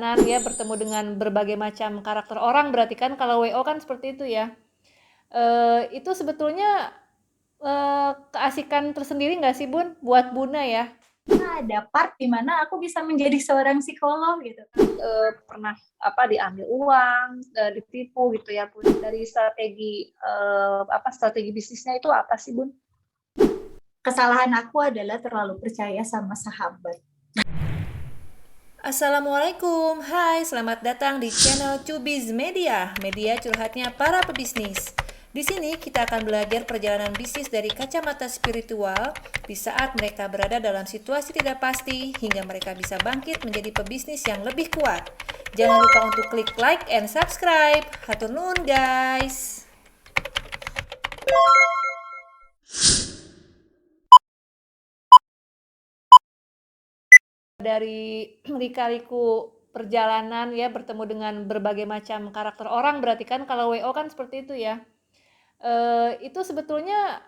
perjalanan ya bertemu dengan berbagai macam karakter orang, berarti kan kalau WO kan seperti itu ya. Itu sebetulnya, keasikan tersendiri nggak sih Bun, buat Buna ya? Ada part di mana aku bisa menjadi seorang psikolog gitu kan. Pernah diambil uang, ditipu gitu ya Bun. Dari strategi bisnisnya itu apa sih Bun? Kesalahan aku adalah terlalu percaya sama sahabat. Assalamualaikum, hai selamat datang di channel Cubiz Media, media curhatnya para pebisnis. Di sini kita akan belajar perjalanan bisnis dari kacamata spiritual di saat mereka berada dalam situasi tidak pasti hingga mereka bisa bangkit menjadi pebisnis yang lebih kuat. Jangan lupa untuk klik like and subscribe. Hatur nuhun guys. Dari lika-liku perjalanan ya bertemu dengan berbagai macam karakter orang, berarti kan kalau WO kan seperti itu ya. Itu sebetulnya,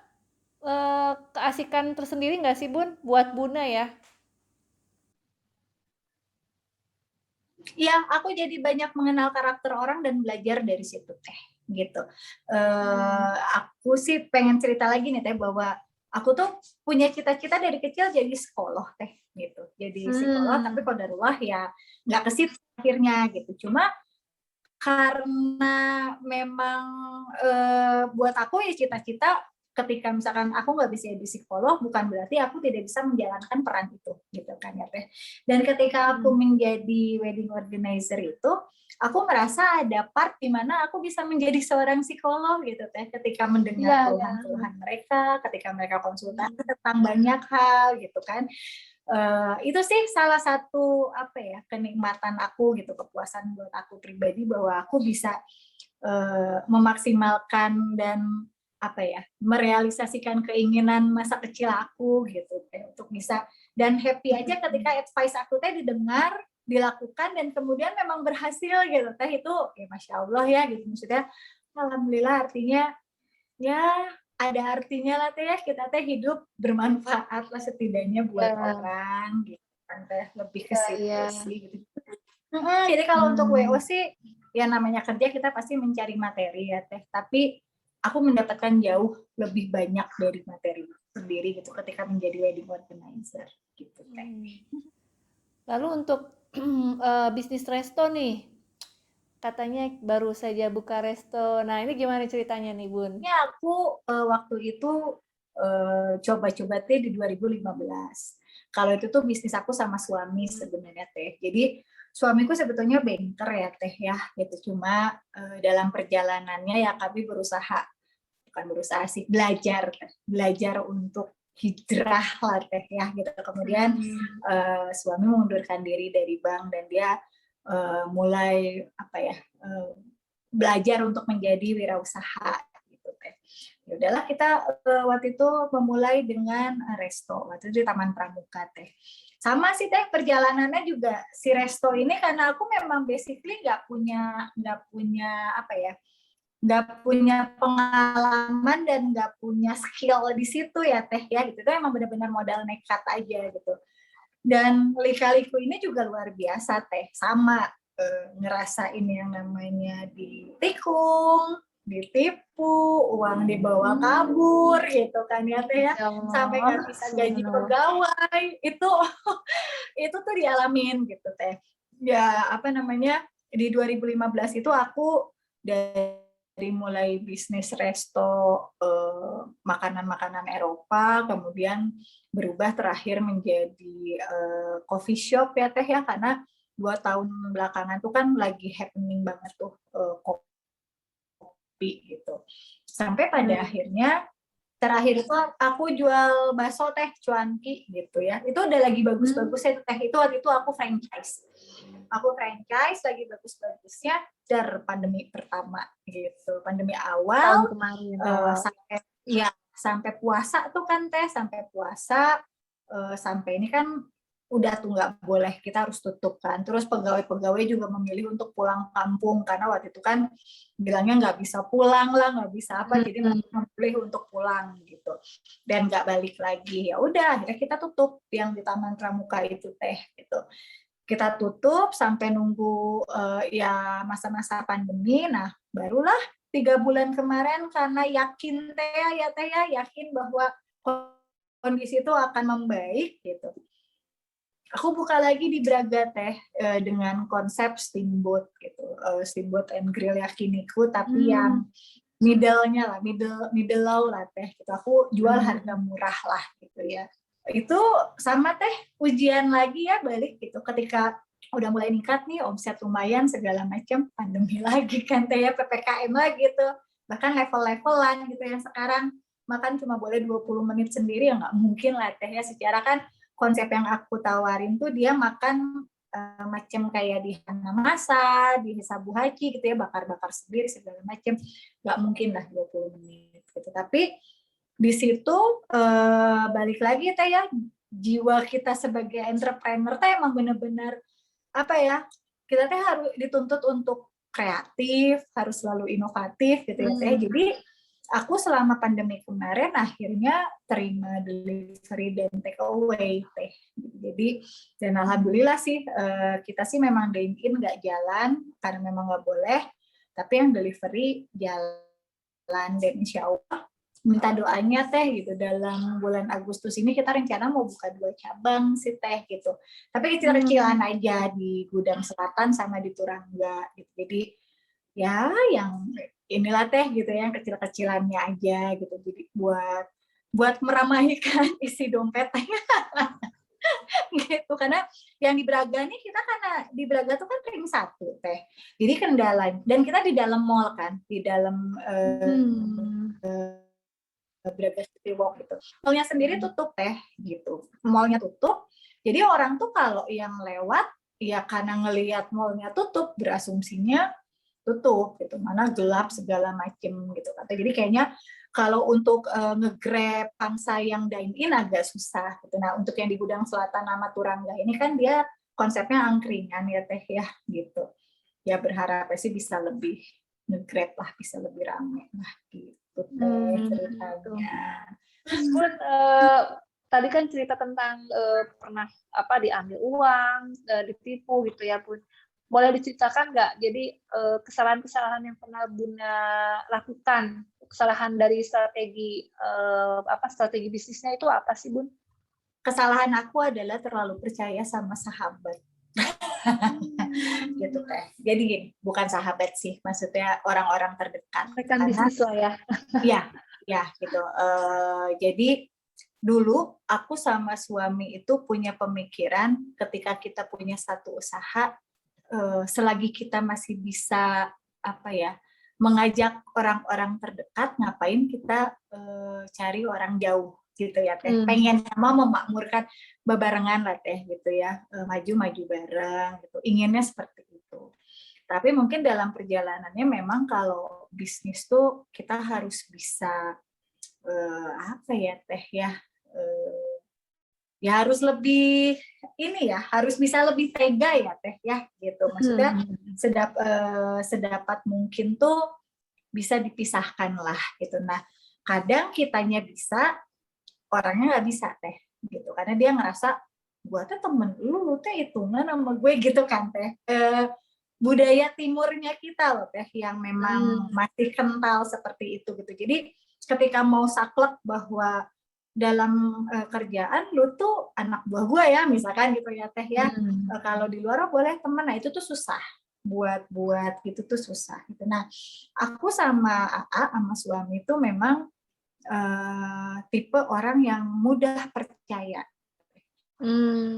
keasikan tersendiri nggak sih Bun, buat Buna ya? Iya, aku jadi banyak mengenal karakter orang dan belajar dari situ teh, gitu. Aku sih pengen cerita lagi nih teh bahwa aku tuh punya cita-cita dari kecil jadi psikolog teh, gitu. Jadi psikolog, tapi qadarullah ya nggak ke situ akhirnya gitu. Cuma karena memang buat aku ya cita-cita ketika misalkan aku nggak bisa jadi psikolog bukan berarti aku tidak bisa menjalankan peran itu gitu kan ya teh. Dan ketika aku menjadi wedding organizer itu aku merasa ada part di mana aku bisa menjadi seorang psikolog gitu teh ketika mendengar keluhan-keluhan mereka, ketika mereka konsultasi tentang banyak hal gitu kan. Itu sih salah satu kenikmatan aku gitu, kepuasan buat aku pribadi bahwa aku bisa memaksimalkan dan merealisasikan keinginan masa kecil aku gitu untuk bisa dan happy aja ketika advice aku teh didengar, dilakukan dan kemudian memang berhasil gitu teh itu ya masya Allah ya gitu maksudnya alhamdulillah artinya ya ada artinya lah teh ya kita teh hidup bermanfaat lah setidaknya buat orang gitu kan teh lebih ke situ sih gitu. Jadi kalau untuk WO sih ya namanya kerja kita pasti mencari materi ya teh tapi aku mendapatkan jauh lebih banyak dari materi sendiri gitu ketika menjadi wedding organizer gitu teh. Lalu untuk, bisnis resto nih, katanya baru saja buka resto. Nah, ini gimana ceritanya nih Bun? Ya aku waktu itu coba-coba teh di 2015. Kalau itu tuh bisnis aku sama suami sebenarnya teh. Jadi suamiku sebetulnya banker ya teh ya gitu. Cuma dalam perjalanannya ya kami berusaha bukan berusaha sih belajar belajar untuk hijrah lah teh ya gitu. Kemudian suami mengundurkan diri dari bank dan dia mulai belajar untuk menjadi wirausaha gitu teh. Ya udahlah kita waktu itu memulai dengan resto waktu itu di Taman Pramuka teh. Sama sih teh perjalanannya juga si resto ini karena aku memang basically nggak punya pengalaman dan nggak punya skill di situ ya teh ya gitu itu emang benar-benar modal nekat aja gitu dan lika-liku ini juga luar biasa teh sama ngerasain yang namanya ditikung ditipu uang dibawa kabur gitu kan ya teh ya sampai nggak bisa gaji pegawai itu tuh dialamin gitu teh ya di 2015 itu aku dari mulai bisnis resto makanan-makanan Eropa, kemudian berubah terakhir menjadi coffee shop ya teh ya karena 2 tahun belakangan tuh kan lagi happening banget tuh kopi gitu. Sampai pada akhirnya terakhir itu aku jual bakso teh cuanki gitu ya. Itu udah lagi bagus-bagusnya teh itu waktu itu aku franchise. Aku franchise lagi bagus-bagusnya dari pandemi pertama gitu. Pandemi awal sampai ya sampai puasa tuh kan teh sampai puasa sampai ini kan udah tuh nggak boleh kita harus tutup kan terus pegawai-pegawai juga memilih untuk pulang kampung karena waktu itu kan bilangnya nggak bisa pulang lah nggak bisa apa jadi memilih untuk pulang gitu dan nggak balik lagi ya udah akhirnya kita tutup yang di Taman Pramuka itu teh gitu kita tutup sampai nunggu ya masa-masa pandemi. Nah, barulah 3 bulan kemarin karena yakin teh ya yakin bahwa kondisi itu akan membaik gitu. Aku buka lagi di Braga teh dengan konsep steamboat gitu, steamboat and grill yakiniku, tapi yang middle-nya lah, middle low lah teh. Gitu. Aku jual harga murah lah gitu ya. Itu sama teh ujian lagi ya balik gitu. Ketika udah mulai meningkat nih, omset lumayan segala macam, pandemi lagi kan teh ya, PPKM lagi gitu. Bahkan level-levelan gitu yang sekarang makan cuma boleh 20 menit sendiri ya nggak mungkin lah teh ya. Secara kan konsep yang aku tawarin tuh dia makan macam kayak di Hanamasa, di Sabu Haji gitu ya, bakar-bakar sendiri segala macam. Nggak mungkin lah 20 menit gitu. Tapi di situ balik lagi teh ya, jiwa kita sebagai entrepreneur teh emang benar-benar apa ya, kita teh harus dituntut untuk kreatif, harus selalu inovatif gitu ya teh. Jadi aku selama pandemi kemarin akhirnya terima delivery dan take away teh. Jadi dan alhamdulillah sih kita sih memang dine in nggak jalan karena memang nggak boleh, tapi yang delivery jalan dan insya Allah minta doanya teh gitu dalam bulan Agustus ini kita rencana mau buka 2 cabang sih teh gitu. Tapi kecil-kecilan aja di Gudang Selatan sama di Turangga gitu. Jadi ya yang inilah teh gitu ya, kecil-kecilannya aja gitu. Jadi buat meramaikan isi dompetnya gitu. Karena yang di Braga nih kita karena di Braga tuh kan ring 1 teh. Jadi kendala dan kita di dalam mall kan, di dalam Braga City Walk gitu. Mallnya sendiri tutup teh gitu. Mallnya tutup. Jadi orang tuh kalau yang lewat ya karena ngelihat mallnya tutup berasumsinya tutup gitu. Mana gelap segala macem gitu. Jadi kayaknya kalau untuk nge-grab pangsa yang dine in agak susah gitu. Nah, untuk yang di Gudang Selatan sama Turangga ini kan dia konsepnya angkringan ya teh ya gitu. Ya berharap sih bisa lebih nge-grab lah, bisa lebih rame lah gitu. Ceritanya. Terus Bun, tadi kan cerita tentang pernah diambil uang, ditipu gitu ya Bun. Boleh diceritakan nggak? Jadi kesalahan-kesalahan yang pernah Bunda lakukan, kesalahan dari strategi bisnisnya itu apa sih Bun? Kesalahan aku adalah terlalu percaya sama sahabat. Gitu teh. Jadi gini, bukan sahabat sih, maksudnya orang-orang terdekat. Rekan bisnis lah ya. Ya gitu. Jadi dulu aku sama suami itu punya pemikiran ketika kita punya satu usaha, selagi kita masih bisa mengajak orang-orang terdekat, ngapain kita cari orang jauh gitu ya teh. Pengen sama memakmurkan bebarengan lah teh gitu ya, maju-maju bareng gitu. Inginnya seperti itu. Tapi mungkin dalam perjalanannya memang kalau bisnis tuh kita harus bisa ya harus lebih harus bisa lebih tega ya teh ya gitu. Maksudnya sedapat mungkin tuh bisa dipisahkan lah gitu. Nah, kadang kitanya bisa, orangnya nggak bisa teh gitu, karena dia ngerasa gue tuh temen lu tuh hitungan sama gue gitu kan teh. Budaya timurnya kita loh teh yang memang masih kental seperti itu gitu. Jadi ketika mau saklek bahwa dalam kerjaan lu tuh anak buah gue ya misalkan gitu ya teh ya, kalau di luar boleh temen, nah itu tuh susah buat gitu tuh susah gitu. Nah, aku sama AA sama suami itu memang tipe orang yang mudah percaya.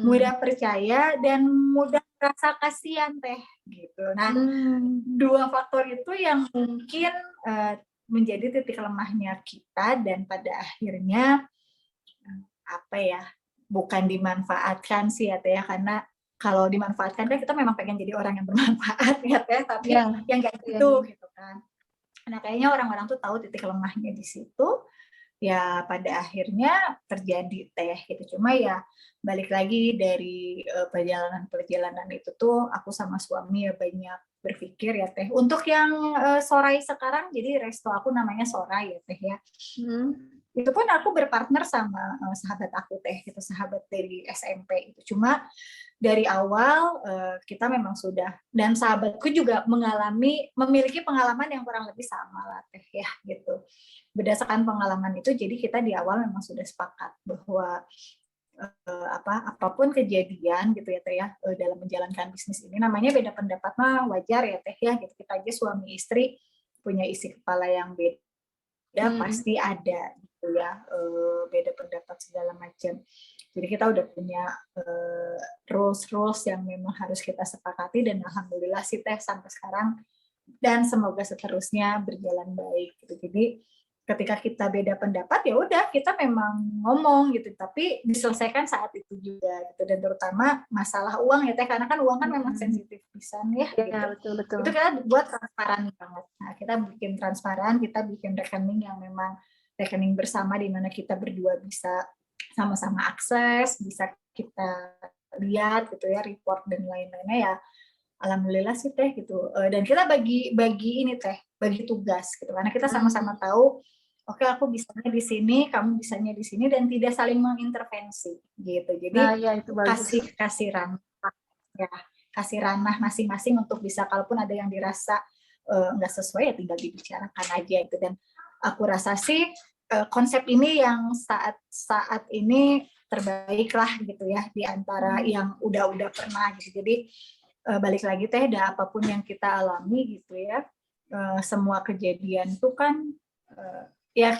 Mudah percaya dan mudah rasa kasihan teh gitu. Nah, 2 faktor itu yang mungkin menjadi titik lemahnya kita dan pada akhirnya bukan dimanfaatkan sih ya teh ya, karena kalau dimanfaatkan kan kita memang pengen jadi orang yang bermanfaat ya teh, tapi yang nggak gitu gitu kan. Nah, kayaknya orang-orang tuh tahu titik lemahnya di situ. Ya pada akhirnya terjadi teh gitu. Cuma ya balik lagi dari perjalanan itu tuh aku sama suami ya banyak berpikir ya teh. Untuk yang Sorai sekarang, jadi resto aku namanya Sorai ya teh ya. Itu pun aku berpartner sama sahabat aku teh gitu, sahabat dari SMP itu. Cuma dari awal kita memang sudah, dan sahabatku juga memiliki pengalaman yang kurang lebih sama lah teh ya gitu. Berdasarkan pengalaman itu, jadi kita di awal memang sudah sepakat bahwa apapun kejadian gitu ya teh ya, dalam menjalankan bisnis ini, namanya beda pendapat mah wajar ya teh ya gitu. Kita aja suami istri punya isi kepala yang beda, pasti ada gitu ya, beda pendapat segala macam. Jadi kita udah punya rules yang memang harus kita sepakati, dan alhamdulillah sih teh sampai sekarang dan semoga seterusnya berjalan baik gitu. Jadi ketika kita beda pendapat ya udah kita memang ngomong gitu, tapi diselesaikan saat itu juga gitu. Dan terutama masalah uang ya teh, karena kan uang kan memang sensitif pisan ya gitu. betul. Itu kita buat transparan banget. Nah, kita bikin transparan, kita bikin rekening yang memang rekening bersama, di mana kita berdua bisa sama-sama akses, bisa kita lihat gitu ya, report dan lain-lainnya ya. Alhamdulillah sih teh gitu. Dan kita bagi ini teh, bagi tugas gitu. Karena kita sama-sama tahu, oke aku bisanya di sini, kamu bisanya di sini, dan tidak saling mengintervensi gitu. Jadi itu kasih ranah ya, kasih ranah masing-masing untuk bisa, kalaupun ada yang dirasa nggak sesuai ya tinggal dibicarakan aja gitu. Dan aku rasa sih konsep ini yang saat ini terbaik lah gitu ya, di antara yang udah pernah gitu. Jadi balik lagi teh, apapun yang kita alami gitu ya, semua kejadian itu kan ya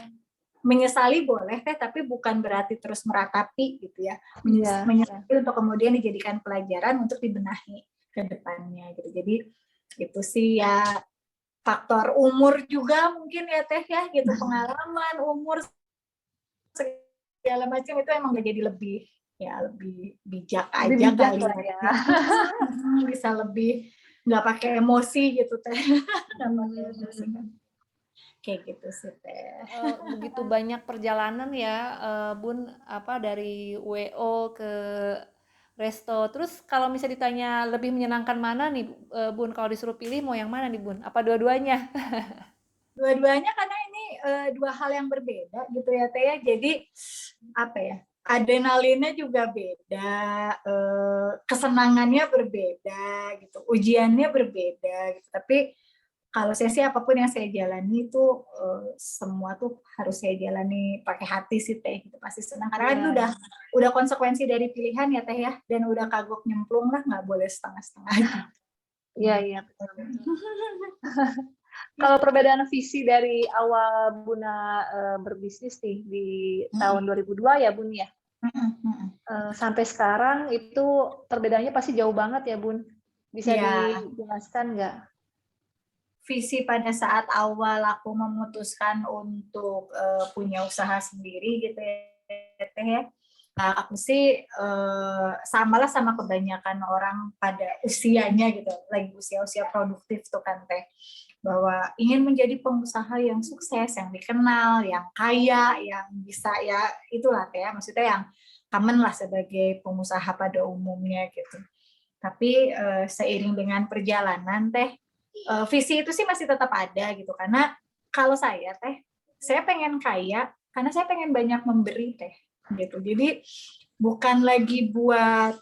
menyesali boleh teh, tapi bukan berarti terus meratapi gitu ya. Menyesali untuk kemudian dijadikan pelajaran untuk dibenahi ke depannya gitu. Jadi itu sih ya, faktor umur juga mungkin ya teh ya gitu, pengalaman umur segala macam itu emang jadi lebih bijak aja kali ya. Bisa lebih nggak pakai emosi gitu teh. Kayak gitu sih teh. Begitu banyak perjalanan ya, Bun, dari WO ke resto. Terus kalau misalnya ditanya lebih menyenangkan mana nih, Bun, kalau disuruh pilih mau yang mana nih, Bun? Apa dua-duanya? Dua-duanya, karena ini dua hal yang berbeda gitu ya teh ya. Jadi apa ya, adrenalinnya juga beda, kesenangannya berbeda gitu, ujiannya berbeda gitu. Tapi kalau saya sih apapun yang saya jalani itu semua tuh harus saya jalani pakai hati sih teh gitu, pasti senang karena itu udah konsekuensi dari pilihan ya teh ya, dan udah kagok nyemplung lah, nggak boleh setengah-setengah. Iya. Kalau perbedaan visi dari awal Buna berbisnis nih di tahun 2002 ya Bun ya, sampai sekarang itu perbedaannya pasti jauh banget ya Bun. Bisa dijelaskan nggak? Visi pada saat awal aku memutuskan untuk punya usaha sendiri gitu ya teh ya. Nah, aku sih samalah sama kebanyakan orang pada usianya gitu, lagi usia-usia produktif tuh kan teh, bahwa ingin menjadi pengusaha yang sukses, yang dikenal, yang kaya, yang bisa ya itulah teh ya, maksudnya yang common lah sebagai pengusaha pada umumnya gitu. Tapi seiring dengan perjalanan teh, visi itu sih masih tetap ada gitu, karena kalau saya teh, saya pengen kaya karena saya pengen banyak memberi teh gitu. Jadi bukan lagi buat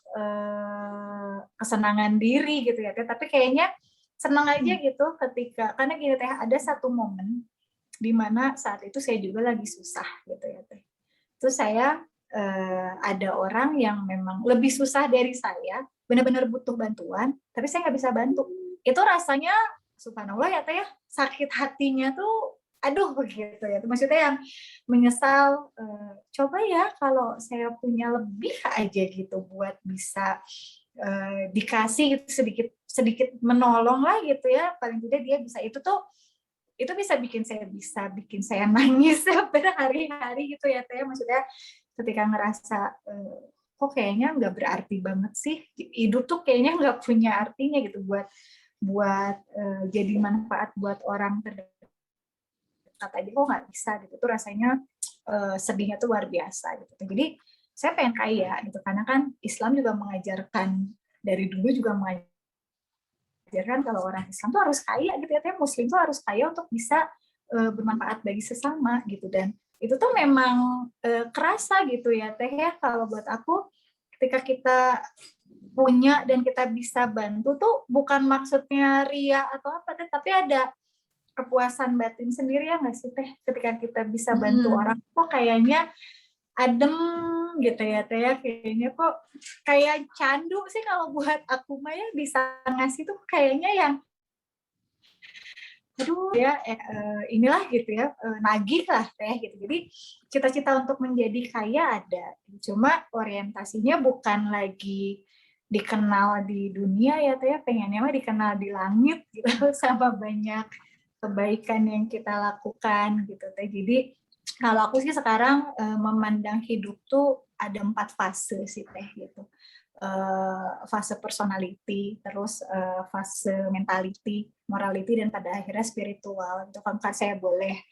kesenangan diri gitu ya teh, tapi kayaknya senang aja gitu ketika, karena gini teh, ada satu momen di mana saat itu saya juga lagi susah gitu ya teh. Terus saya ada orang yang memang lebih susah dari saya, benar-benar butuh bantuan, tapi saya nggak bisa bantu. Itu rasanya subhanallah ya teh ya, sakit hatinya tuh aduh begitu ya, maksudnya yang menyesal, coba ya kalau saya punya lebih aja gitu buat bisa dikasih gitu, sedikit menolong lah gitu ya, paling tidak dia bisa, itu bisa bikin saya nangis berhari-hari gitu ya teh, maksudnya ketika ngerasa kok kayaknya nggak berarti banget sih hidup tuh, kayaknya nggak punya artinya gitu buat jadi manfaat buat orang terdekat aja kok nggak bisa gitu, tuh rasanya sedihnya tuh luar biasa gitu. Jadi saya pengen kaya gitu, karena kan Islam juga mengajarkan, dari dulu juga mengajarkan kalau orang Islam tuh harus kaya gitu ya, Muslim tuh harus kaya untuk bisa bermanfaat bagi sesama gitu. Dan itu tuh memang kerasa gitu ya teh ya, kalau buat aku ketika kita punya dan kita bisa bantu tuh bukan maksudnya ria atau apa Teh, tapi ada kepuasan batin sendiri ya nggak sih Teh, ketika kita bisa bantu orang kok kayaknya adem gitu ya Teh ya, kayaknya kok kayak candu sih kalau buat aku mah ya, bisa ngasih tuh kayaknya yang aduh ya inilah gitu ya, nagih lah Teh gitu. Jadi cita-cita untuk menjadi kaya ada, cuma orientasinya bukan lagi dikenal di dunia ya Teh ya, pengennya mah dikenal di langit gitu sama banyak kebaikan yang kita lakukan gitu Teh. Jadi kalau aku sih sekarang memandang hidup tuh ada 4 fase sih Teh gitu. Fase personality, terus fase mentality, morality, dan pada akhirnya spiritual. Itu kan saya boleh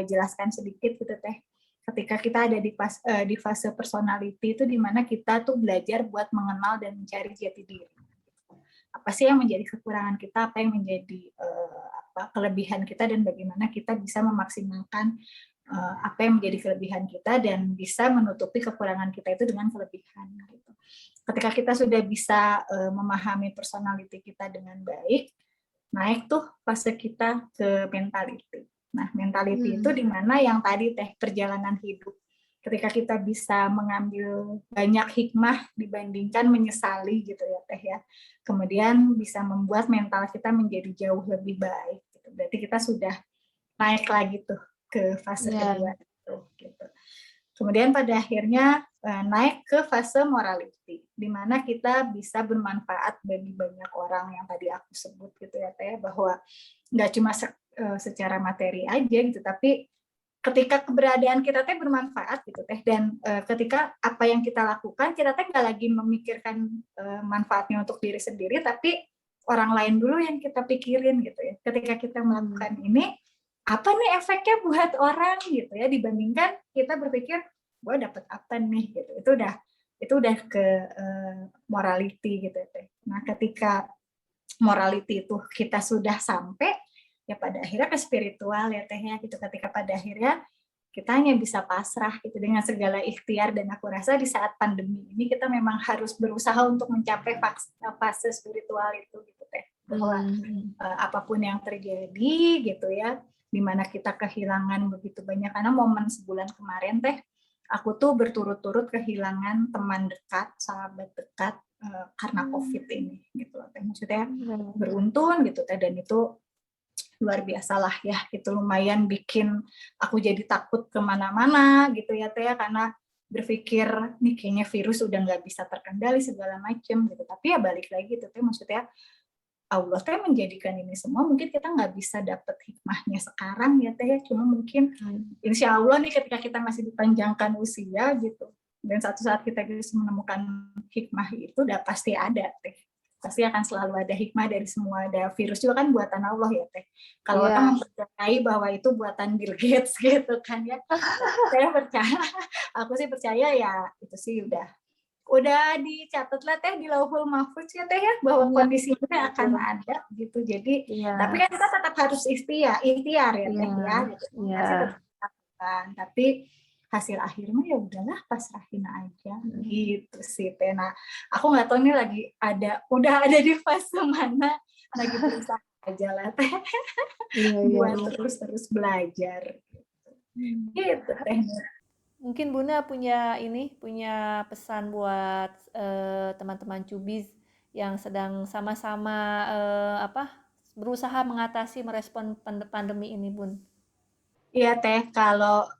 jelaskan sedikit gitu Teh. Ketika kita ada di fase personality itu dimana kita tuh belajar buat mengenal dan mencari jati diri. Apa sih yang menjadi kekurangan kita, apa yang menjadi kelebihan kita, dan bagaimana kita bisa memaksimalkan apa yang menjadi kelebihan kita dan bisa menutupi kekurangan kita itu dengan kelebihan gitu. Ketika kita sudah bisa memahami personality kita dengan baik, naik tuh fase kita ke mentality. Nah, mentality itu di mana yang tadi Teh, perjalanan hidup. Ketika kita bisa mengambil banyak hikmah dibandingkan menyesali gitu ya Teh ya. Kemudian bisa membuat mental kita menjadi jauh lebih baik gitu. Berarti kita sudah naik lagi tuh ke fase kedua itu gitu. Kemudian pada akhirnya naik ke fase morality, di mana kita bisa bermanfaat bagi banyak orang yang tadi aku sebut gitu ya Teh, bahwa nggak cuma secara materi aja gitu, tapi ketika keberadaan kita Teh bermanfaat gitu Teh, dan ketika apa yang kita lakukan kita Teh nggak lagi memikirkan manfaatnya untuk diri sendiri, tapi orang lain dulu yang kita pikirin gitu ya. Ketika kita melakukan ini, apa nih efeknya buat orang gitu ya, dibandingkan kita berpikir gue dapat apa nih gitu. Itu udah ke morality gitu ya Teh. Nah, ketika morality itu kita sudah sampai, ya pada akhirnya ke spiritual ya Teh ya gitu. Ketika pada akhirnya kita hanya bisa pasrah gitu dengan segala ikhtiar, dan aku rasa di saat pandemi ini kita memang harus berusaha untuk mencapai fase spiritual itu gitu Teh. Bahwa apapun yang terjadi gitu ya, dimana kita kehilangan begitu banyak, karena momen sebulan kemarin Teh, aku tuh berturut-turut kehilangan teman dekat, sahabat dekat karena COVID ini gitu loh Teh. Maksudnya beruntun gitu Teh, dan itu luar biasa lah ya, itu lumayan bikin aku jadi takut kemana-mana gitu ya Teh, karena berpikir nih kayaknya virus udah nggak bisa terkendali segala macem gitu. Tapi ya balik lagi tuh Teh, maksudnya Allah Teh menjadikan ini semua, mungkin kita nggak bisa dapet hikmahnya sekarang ya Teh, cuma mungkin insya Allah nih ketika kita masih dipanjangkan usia gitu, dan satu saat kita bisa menemukan hikmah itu udah pasti ada Teh. Pasti akan selalu ada hikmah dari semua. Ada virus juga kan buatan Allah ya Teh. Kalau orang mempercayai bahwa itu buatan Bill Gates gitu kan ya, saya percaya, aku sih percaya ya itu sih udah dicatat lah Teh di Lauhul Mahfuz ya Teh ya, bahwa kondisinya akan ada gitu. Jadi tapi kan kita tetap harus ikhtiar ya Teh ya gitu. Masih tetap lakukan, tapi hasil akhirnya ya udahlah pasrahin aja gitu sih Teh. Nah, aku nggak tahu nih udah ada di fase mana, lagi berusaha aja lah Teh buat terus belajar gitu Teh. Mungkin Bunda punya pesan buat teman-teman Cubis yang sedang sama-sama berusaha merespon pandemi ini, Bun. Iya Teh, kalau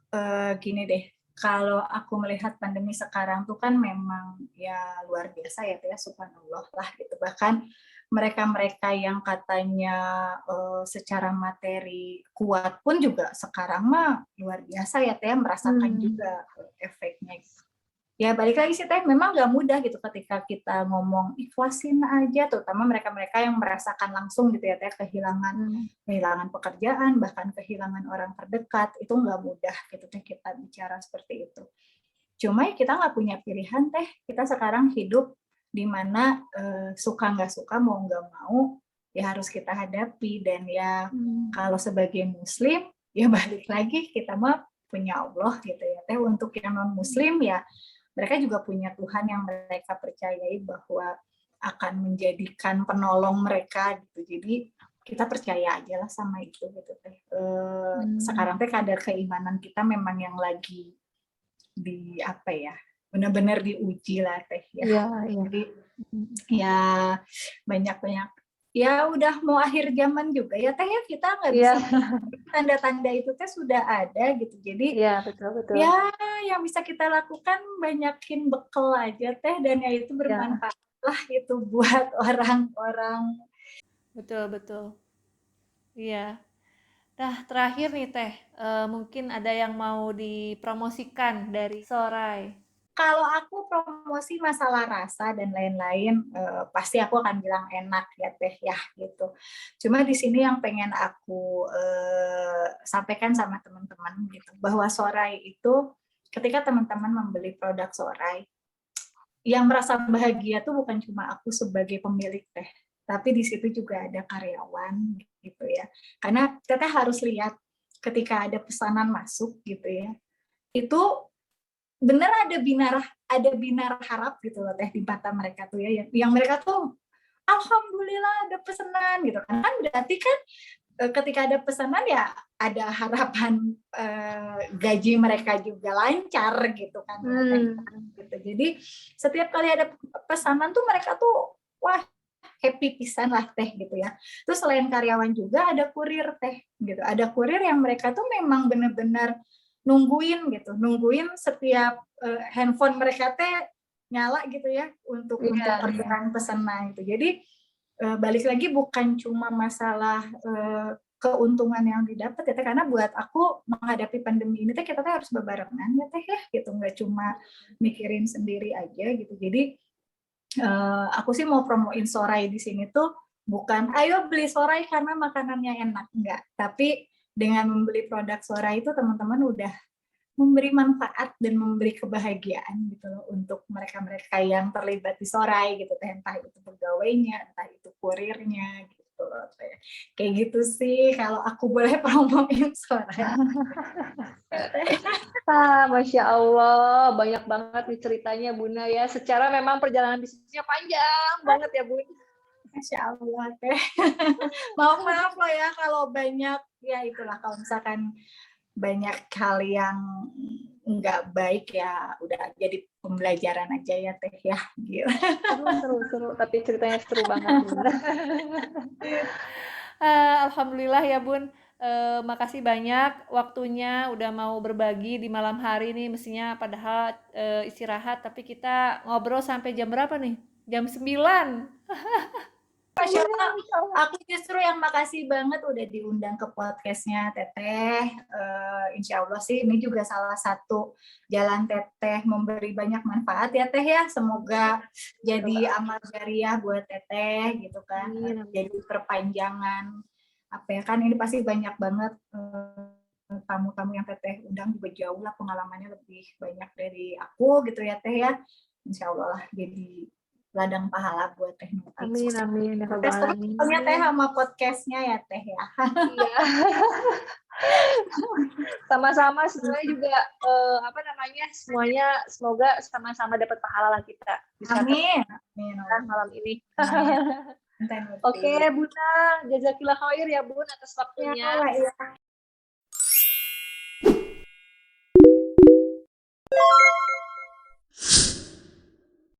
gini deh, kalau aku melihat pandemi sekarang tuh kan memang ya luar biasa ya Teh, subhanallah lah gitu. Bahkan mereka-mereka yang katanya secara materi kuat pun juga sekarang mah luar biasa ya Teh, merasakan juga efeknya gitu. Ya balik lagi sih Teh, memang gak mudah gitu ketika kita ngomong ikhlasin aja, terutama mereka-mereka yang merasakan langsung gitu ya Teh, kehilangan pekerjaan, bahkan kehilangan orang terdekat, itu gak mudah gitu Teh kita bicara seperti itu. Cuma ya kita gak punya pilihan Teh, kita sekarang hidup di mana suka nggak suka, mau nggak mau ya harus kita hadapi. Dan ya kalau sebagai muslim ya balik lagi kita mah punya Allah gitu ya Teh. Untuk yang non muslim ya mereka juga punya Tuhan yang mereka percayai bahwa akan menjadikan penolong mereka gitu. Jadi kita percaya aja lah sama itu gitu teh. Sekarang teh kadar keimanan kita memang yang lagi di apa ya, benar-benar diuji lah teh ya. Iya, iya. Jadi ya banyak-banyak ya udah mau akhir zaman juga ya teh ya, kita nggak Iya, bisa tanda-tanda itu teh sudah ada gitu. Jadi iya, betul. ya yang bisa kita lakukan banyakin bekal aja teh, dan ya itu Ya, bermanfaat lah itu buat orang-orang. Betul. Iya. Nah, terakhir nih Teh, mungkin ada yang mau dipromosikan dari Sorai. Kalau aku promosi masalah rasa dan lain-lain, pasti aku akan bilang enak ya teh ya gitu. Cuma di sini yang pengen aku sampaikan sama teman-teman gitu, bahwa Sorai itu ketika teman-teman membeli produk Sorai, yang merasa bahagia tuh bukan cuma aku sebagai pemilik teh, tapi di situ juga ada karyawan gitu ya. Karena teteh harus lihat ketika ada pesanan masuk gitu ya, itu bener ada binar harap gitu loh teh di mata mereka tuh ya, yang mereka tuh alhamdulillah ada pesanan gitu kan, berarti kan ketika ada pesanan ya ada harapan gaji mereka juga lancar gitu kan ya teh gitu. Jadi setiap kali ada pesanan tuh mereka tuh wah happy pisan lah teh gitu ya. Terus selain karyawan juga ada kurir teh gitu, ada kurir yang mereka tuh memang benar-benar nungguin setiap handphone mereka teh nyala gitu ya untuk iya. orderan pesanan gitu. Jadi balik lagi bukan cuma masalah keuntungan yang didapat ya teh, karena buat aku menghadapi pandemi ini teh kita teh harus bebarengan ya teh ya gitu, nggak cuma mikirin sendiri aja gitu. Jadi aku sih mau promoin Sorai di sini tuh bukan ayo beli Sorai karena makanannya enak, enggak, tapi dengan membeli produk Sorai itu teman-teman udah memberi manfaat dan memberi kebahagiaan gitu loh untuk mereka-mereka yang terlibat di Sorai gitu, entah itu pegawainya, entah itu kurirnya gitu loh. Kayak gitu sih kalau aku boleh promoin Sorai. Masya Allah, banyak banget nih ceritanya Buna ya. Secara memang perjalanan bisnisnya panjang banget ya Bun. Masya Allah teh. Maaf loh ya kalau banyak ya itulah, kalau misalkan banyak hal yang nggak baik ya udah jadi pembelajaran aja ya teh ya gitu. Seru, tapi ceritanya seru banget Bun. Alhamdulillah ya Bun, makasih banyak waktunya udah mau berbagi di malam hari nih, mestinya padahal istirahat, tapi kita ngobrol sampai jam berapa nih? Jam 9. Masya Allah, aku justru yang makasih banget udah diundang ke podcastnya Teteh. Insya Allah sih ini juga salah satu jalan Teteh memberi banyak manfaat ya Teh ya. Semoga jadi amal jariah buat Teteh gitu kan. Jadi perpanjangan apa ya kan, ini pasti banyak banget tamu-tamu yang Teteh undang juga jauh lah pengalamannya lebih banyak dari aku gitu ya Teh ya. Insya Allah lah jadi ladang pahala buat Teh Nuti. Amin. Ya Sukses Rabbal terus Alamin. pokoknya Teh sama podcastnya ya Teh ya. Iya. Sama-sama semuanya juga semuanya semoga sama-sama dapat pahala lah kita bisa Amin. ketemu malam ini. Teh Nuti. Oke, Buna, jazakillah khair ya Bun atas waktunya. Ya.